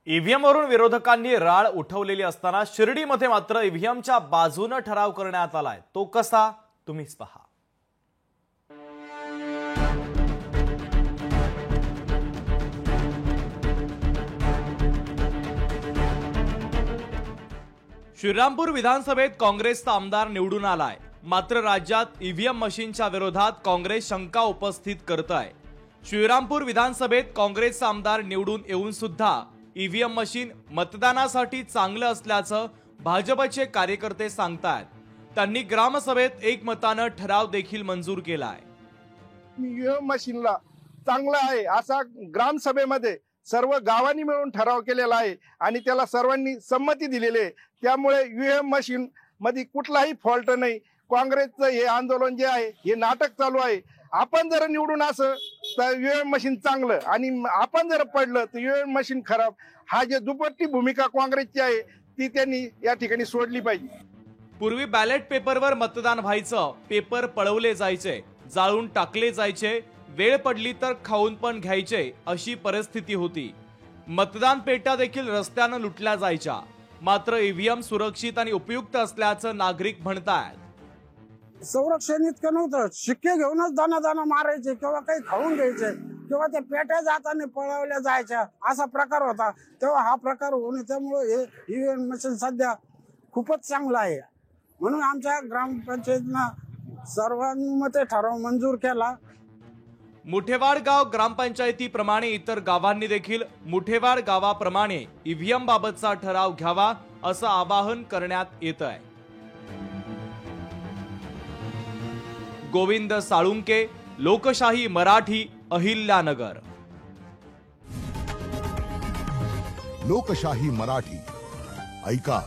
ईव्हीएमवरून विरोधकांनी राळ उठवलेली असताना शिर्डीमध्ये मात्र ईव्हीएमच्या बाजूने ठराव करण्यात आलाय। तो कसा तुम्हीच पहा। श्रीरामपूर विधानसभेत काँग्रेसचा आमदार निवडून आलाय, मात्र राज्यात ईव्हीएम मशीनच्या विरोधात काँग्रेस शंका उपस्थित करत आहे। श्रीरामपूर विधानसभेत काँग्रेसचा आमदार निवडून येऊन सुद्धा ईव्हीएम मशीन मतदानासाठी चांगलं असल्याचं भाजपचे कार्यकर्ते सांगतात। त्यांनी ग्रामसभेत एकमताने ठराव देखील मंजूर केलाय। ईव्हीएम मशीनला चांगला आहे असा ग्रामसभेमध्ये सर्व गावांनी मिळून ठराव केलेला आहे आणि त्याला सर्वांनी संमती दिलेली आहे। त्यामुळे ईव्हीएम मशीन मध्ये कुठलाही फॉल्ट नाही। काँग्रेसचं हे आंदोलन जे आहे हे नाटक चालू आहे। आपण जर निवडून असं तर ईव्हीएम मशीन चांगलं आणि आपण जर पडलं तर ईव्हीएम मशीन खराब, हा जे दुपट्टी भूमिका काँग्रेसची आहे ती त्यांनी या ठिकाणी सोडली पाहिजे। पूर्वी बॅलेट पेपरवर मतदान व्हायचं, पेपर पळवले जायचे, जाळून टाकले जायचे, वेळ पडली तर खाऊन पण घ्यायचे अशी परिस्थिती होती। मतदान पेट्या देखील रस्त्याने लुटल्या जायच्या। मात्र ईव्हीएम सुरक्षित आणि उपयुक्त असल्याचं नागरिक म्हणतात। संरक्षण इतकं नव्हतं, शिक्के घेऊनच दाना मारायचे किंवा काही खाऊन घ्यायचे किंवा त्या पेट्या जाताना पळवल्या जायच्या असा प्रकार होता। तेव्हा हा प्रकार होऊन त्यामुळे हे ईव्हीएम मशीन सध्या खूपच चांगला आहे। म्हणून आमच्या ग्रामपंचायतीनं सर्वानुमते ठराव मंजूर केला। मुठेवाड गाव ग्रामपंचायतीप्रमाणे इतर गावांनी देखील मुठेवाड गावाप्रमाणे ईव्हीएम बाबतचा ठराव घ्यावा असं आवाहन करण्यात येत आहे। गोविंद साळुंके, लोकशाही मराठी, अहिल्यानगर। लोकशाही मराठी ऐका,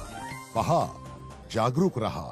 पहा, जागरूक रहा।